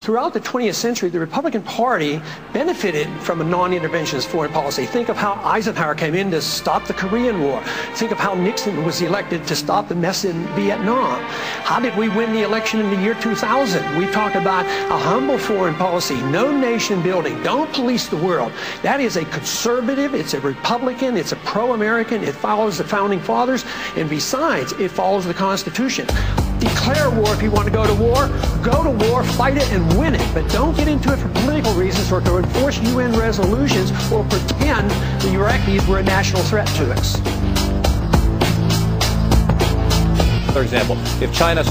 Throughout the 20th century, the Republican Party benefited from a non-interventionist foreign policy. Think of how Eisenhower came in to stop the Korean War. Think of how Nixon was elected to stop the mess in Vietnam. How did we win the election in the year 2000? We talked about a humble foreign policy, no nation building, don't police the world. That is a conservative, it's a Republican, it's a pro-American, it follows the Founding Fathers, and besides, it follows the Constitution. Declare war if you want to go to war, fight it and win it, but don't get into it for political reasons or to enforce UN resolutions or pretend the Iraqis were a national threat to us. For example, if China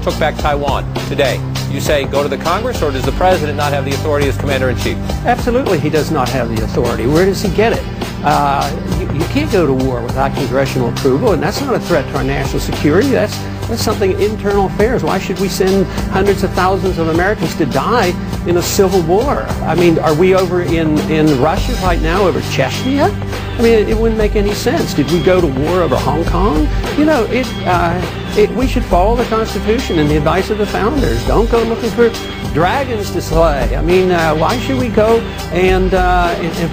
took back Taiwan today, you say go to the Congress, or does the President not have the authority as Commander-in-Chief? Absolutely, he does not have the authority. Where does he get it? You can't go to war without congressional approval, and that's not a threat to our national security. That's something internal affairs. Why should we send hundreds of thousands of Americans to die in a civil war? I mean, are we over in Russia right now over Chechnya? I mean, it wouldn't make any sense. Did we go to war over Hong Kong? You know, we should follow the Constitution and the advice of the founders. Don't go looking for dragons to slay. I mean, why should we go and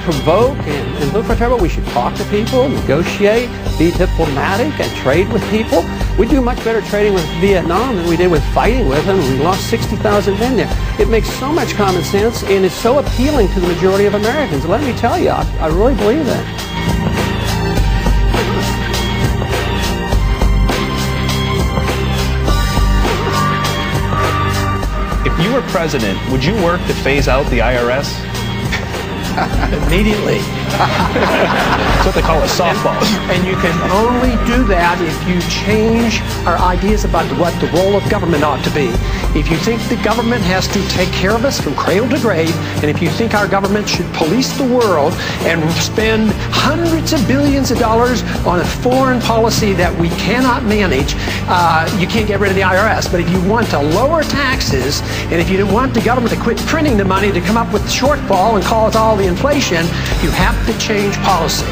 provoke and look for trouble? We should talk to people, negotiate, be diplomatic, and trade with people. We do much better trading with Vietnam than we did with fighting with them. We lost 60,000 men there. It makes so much common sense, and it's so appealing to the majority of Americans. Let me tell you, I really believe that. If you were president, would you work to phase out the IRS? Immediately. That's what they call a softball. And you can only do that if you change our ideas about what the role of government ought to be. If you think the government has to take care of us from cradle to grave, and if you think our government should police the world and spend hundreds of billions of dollars on a foreign policy that we cannot manage, you can't get rid of the IRS. But if you want to lower taxes, and if you want the government to quit printing the money to come up with the shortfall and cause all the inflation, you have to change policy.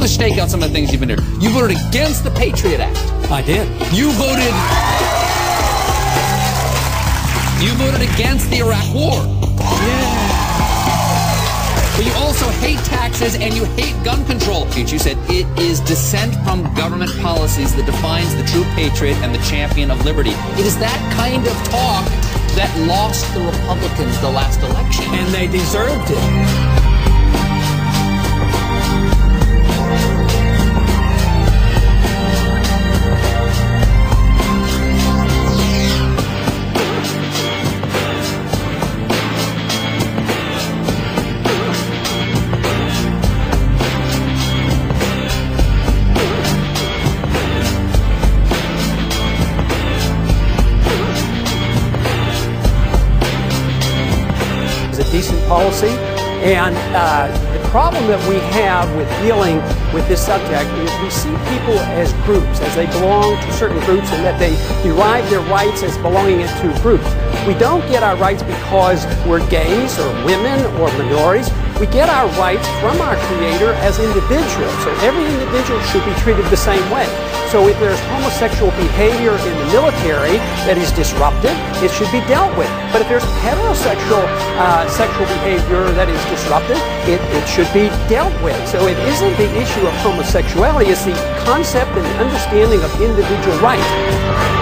Let's stake out some of the things you've been doing. You voted against the Patriot Act. I did. You voted against the Iraq War. Yeah. But you also hate taxes and you hate gun control. And you said it is dissent from government policies that defines the true patriot and the champion of liberty. It is that kind of talk that lost the Republicans the last election. And they deserved it. Decent policy, And the problem that we have with dealing with this subject is we see people as groups, as they belong to certain groups, and that they derive their rights as belonging to groups. We don't get our rights because we're gays or women or minorities. We get our rights from our Creator as individuals. So every individual should be treated the same way. So if there's homosexual behavior in the military that is disruptive, it should be dealt with. But if there's heterosexual sexual behavior that is disruptive, it should be dealt with. So it isn't the issue of homosexuality, it's the concept and the understanding of individual rights.